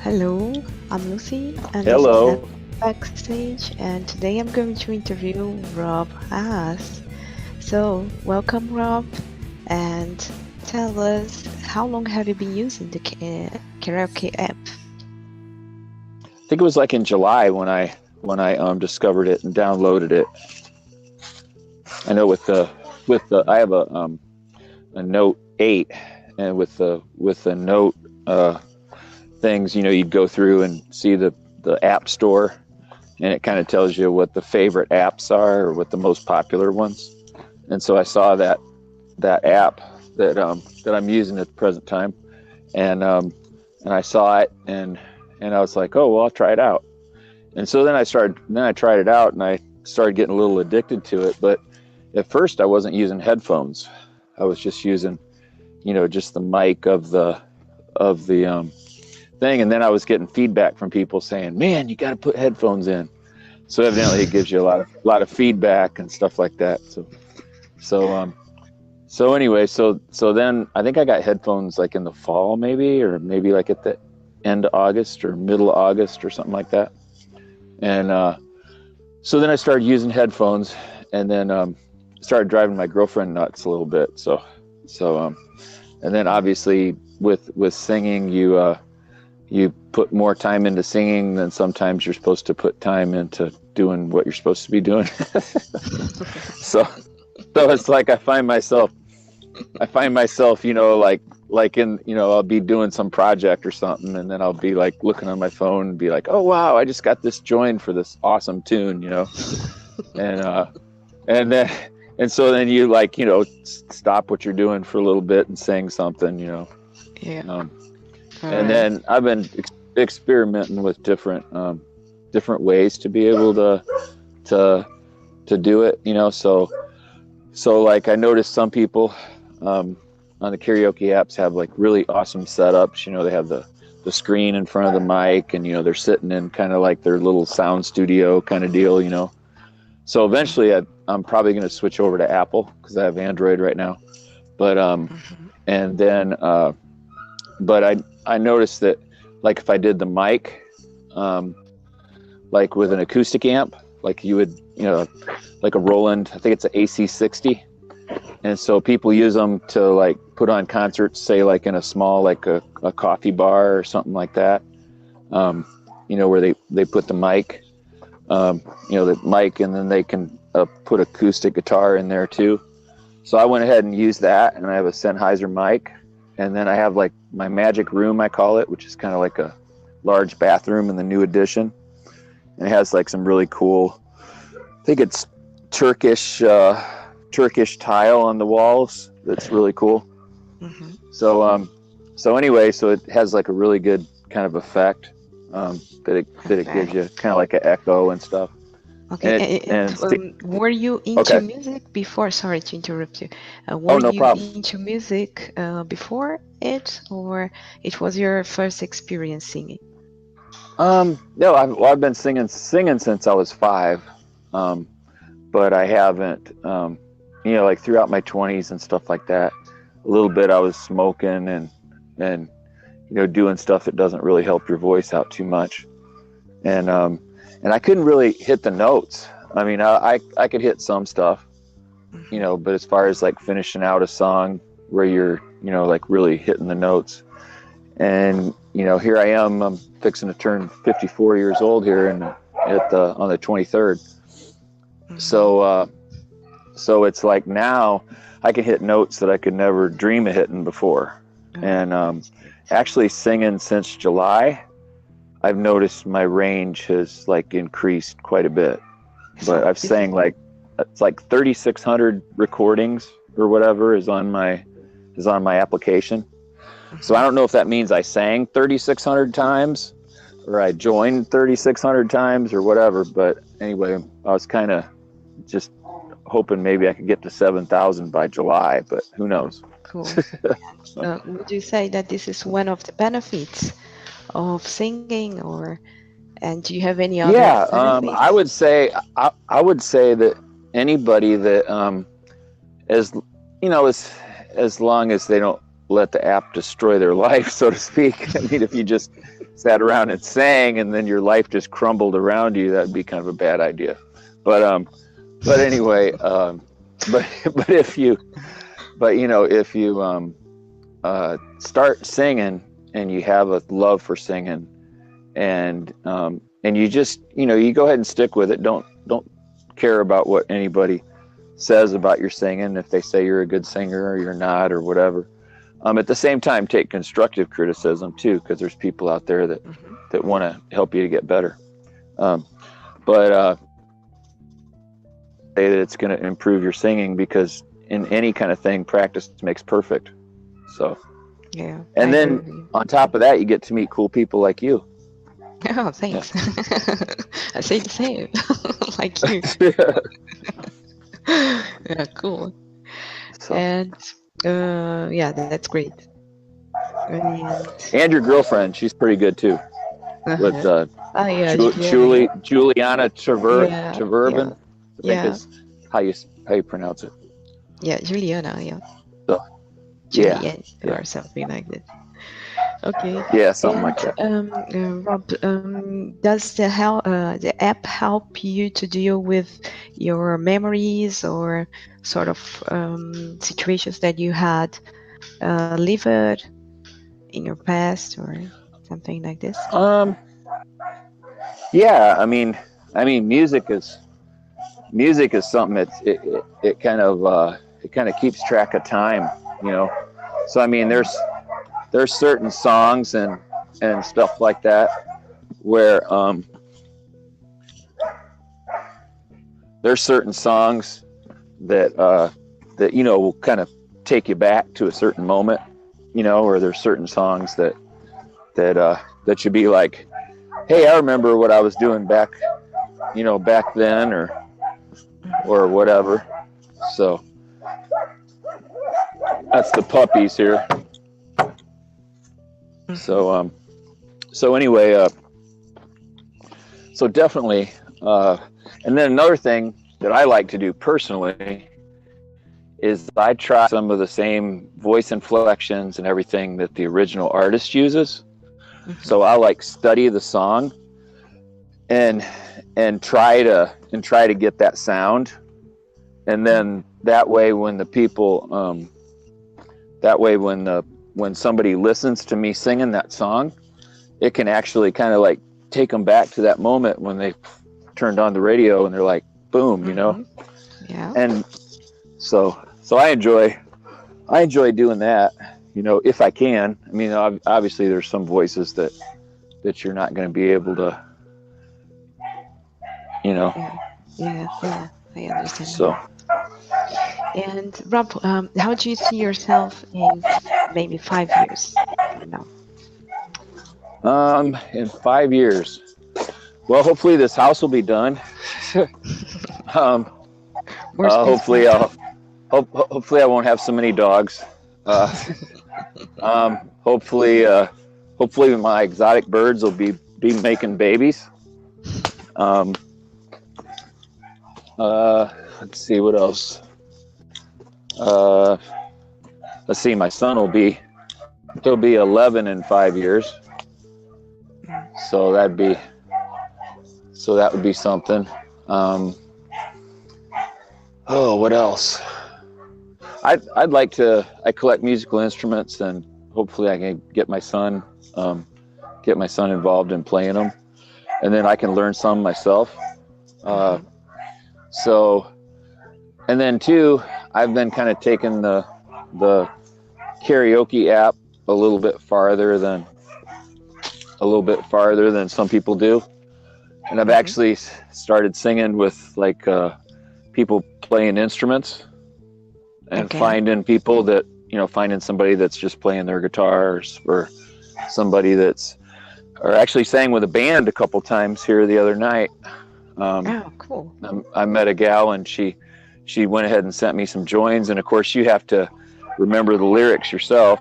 Hello, I'm Lucy, and this is Hello. Net Backstage, and today I'm going to interview Rob Haas. So, welcome, Rob, and tell us how long have you been using the karaoke app? I think it was like in July when I discovered it and downloaded it. I know with the I have a Note 8, and with the Note things, you'd go through and see the app store, and it kind of tells you what the favorite apps are or what the most popular ones. And so I saw that app that I'm using at the present time, and I saw it, and I was like, oh well, I'll try it out. And so then I tried it out, and I started getting a little addicted to it. But at first I wasn't using headphones. I was just using, just the mic of the thing. And then I was getting feedback from people saying, man, you got to put headphones in. So evidently it gives you a lot of feedback and stuff like that. So anyway, so then I think I got headphones like in the fall, maybe like at the end of August or middle of August or something like that. And so then I started using headphones, and then started driving my girlfriend nuts a little bit. So and then obviously with singing, you put more time into singing than sometimes you're supposed to put time into doing what you're supposed to be doing. so so it's like I find myself, like in, I'll be doing some project or something, and then I'll be like looking on my phone and be like, oh wow, I just got this joined for this awesome tune, and and then and so then you stop what you're doing for a little bit and sing something. Yeah, Um, all and right. then I've been experimenting with different ways to be able to do it. So like I noticed some people on the karaoke apps have like really awesome setups. They have the screen in front of the mic, and they're sitting in kind of like their little sound studio kind of deal. So eventually I'm probably going to switch over to Apple because I have Android right now. But Mhm. and then but I noticed that, like, if I did the mic um like with an acoustic amp, like you would, like a Roland, I think it's an AC60. And so people use them to like put on concerts, say like in a small, like a coffee bar or something like that. um where they put the mic, and then they can put acoustic guitar in there too. So I went ahead and used that, and I have a Sennheiser mic, and then I have like my magic room, I call it, which is kind of like a large bathroom in the new edition, and it has like some really cool, I think it's Turkish tile on the walls. That's really cool. Mhm. So anyway, so it has like a really good kind of effect, that it gives you, Perfect. kind of like an echo and stuff. Okay, And were you into okay. music before? Sorry to interrupt you. Oh, Were no you problem. into music before it, or it was your first experience singing? No, I've been singing since I was 5. Um, but I haven't, like throughout my 20s and stuff like that. A little bit I was smoking and doing stuff that doesn't really help your voice out too much. And I couldn't really hit the notes. I mean, I could hit some stuff, Mhm. but as far as like finishing out a song where you're, like really hitting the notes. And here I am. I'm fixing to turn 54 years old here, and on the 23rd. Mhm. So it's like now I can hit notes that I could never dream of hitting before. All And right. actually singing since July, I've noticed my range has like increased quite a bit. But So I've it's sang like, it's like 3,600 recordings or whatever is on my application. So I mhm. don't know if that means I sang 3,600 times or I joined 3,600 times or whatever. But anyway, I was kind of just hoping maybe I could get to 7,000 by July, but who knows? Cool. Would you say that this is one of the benefits of singing, or and do you have any other Yeah, I benefits? would say that anybody that as as long as they don't let the app destroy their life, so to speak. I mean, if you just sat around and sang, and then your life just crumbled around you, that'd be kind of a bad idea. But anyway, but if you start singing and you have a love for singing, and you just you go ahead and stick with it. Don't care about what anybody says about your singing, if they say you're a good singer or you're not or whatever. At the same time, take constructive criticism too, because there's people out there that want to help you to get better. But say that it's going to improve your singing, because in any kind of thing, practice makes perfect. So Yeah. and then on top of that, you get to meet cool people like you. Oh, thanks. I say the same. Like you. Yeah, cool. So. And yeah, that's great. And your girlfriend, she's pretty good too. With Oh yeah, Juliana. Juliana Yeah, Treverban, I think yeah, is how you pronounce it. yeah, Juliana. Yeah, So, Juliet yeah, or something like that. Okay. yeah, something And like that. Rob, does the app help you to deal with your memories or sort of situations that you had lived in your past or something like this? Yeah, I mean, music is something that it kind of keeps track of time, you know. So I mean, there's certain songs and stuff like that where there's certain songs that will kind of take you back to a certain moment, or there's certain songs that should be like, hey, I remember what I was doing back then or whatever. So that's the puppies here. So anyway, so definitely, and then another thing that I like to do personally is I try some of the same voice inflections and everything that the original artist uses. So I study the song and try to get that sound, and then that way when the people when somebody listens to me singing that song, it can actually kind of take them back to that moment when they turned on the radio and they're like, boom, Yeah. And so I enjoy doing that, if I can. I mean, obviously there's some voices that you're not going to be able to, Yeah, I understand. So. And Rob, how do you see yourself in maybe 5 years from now? In 5 years, well, hopefully this house will be done. Hopefully hopefully I won't have so many dogs. Hopefully my exotic birds will be making babies. Let's see what else. Let's see, my son he'll be 11 in 5 years. So that would be something. What else? I'd like to. I collect musical instruments, and hopefully I can get my son involved in playing them, and then I can learn some myself. So, and then too, I've been kind of taking the karaoke app a little bit farther than some people do, and I've actually started singing with people playing instruments, and finding people that finding somebody that's just playing their guitars, or somebody or actually sang with a band a couple times here the other night. Oh, cool. I met a gal, and she went ahead and sent me some joins, and of course you have to remember the lyrics yourself.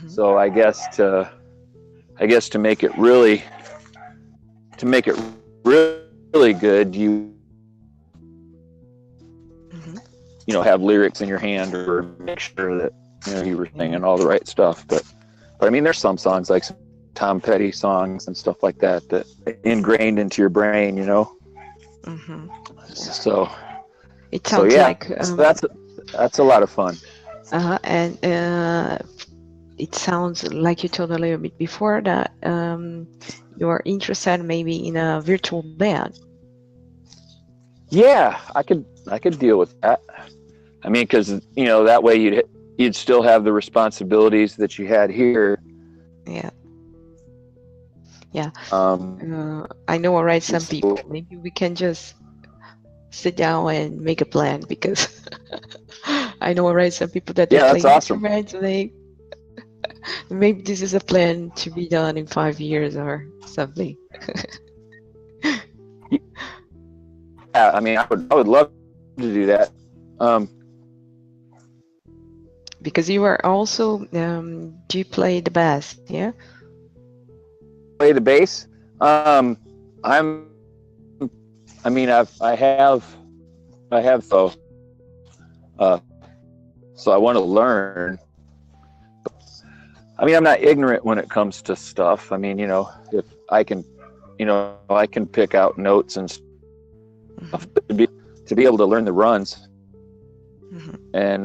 So I guess to make it really good, you have lyrics in your hand, or make sure that you were singing all the right stuff. But I mean, there's some songs like Tom Petty songs and stuff like that that ingrained into your brain, you know. Mm-hmm. Yeah. So It so sounds yeah, like so that's a lot of fun. and it sounds like you told a little bit before that you're interested maybe in a virtual band. Yeah, I could deal with that. I mean, because you know that way you'd still have the responsibilities that you had here. Yeah, yeah. Um, I know, all right, you'd some still, people. Maybe we can just sit down and make a plan because I know, all right, some people that they yeah, that's play awesome. instruments. Maybe this is a plan to be done in 5 years or something. Yeah, I mean, I would love to do that. Um, Because you are also do you play the bass? Yeah. play the bass. I'm. I mean, I have uh, so I want to learn. I mean, I'm not ignorant when it comes to stuff. I mean, you know, if I can, you know, I can pick out notes and stuff Mm-hmm. to be able to learn the runs Mm-hmm. and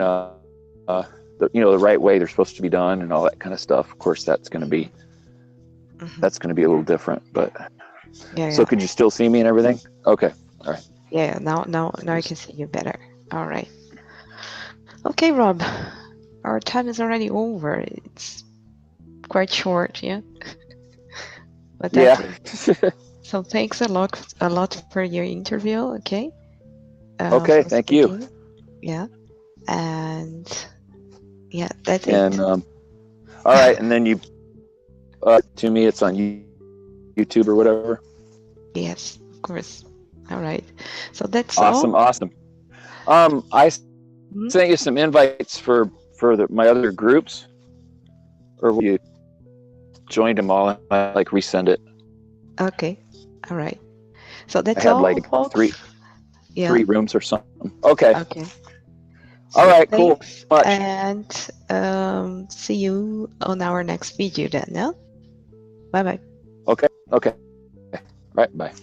you know the right way they're supposed to be done and all that kind of stuff. Of course, Mm-hmm. that's going to be a little different. But Yeah, so yeah, could you still see me and everything? Okay, all right. yeah. Now I can see you better. All right. Okay, Rob. Our time is already over. It's quite short, yeah, but that's Yeah. it. So thanks a lot for your interview. Okay, Okay. for Thank you. speaking. Yeah, and yeah, that's And it. all right, and then you to me, it's on YouTube or whatever. Yes, of course. All right. So that's Awesome, all. awesome. I Mhm. sent you some invites for my other groups, or you joined them all. And I like resend it. Okay. All right. So I that's had all, like folks. Yeah. three rooms or something. Okay. Okay. All So right. Cool. thanks, Much. and see you on our next video then. Yeah. Bye bye. Okay. Okay. All right. Bye.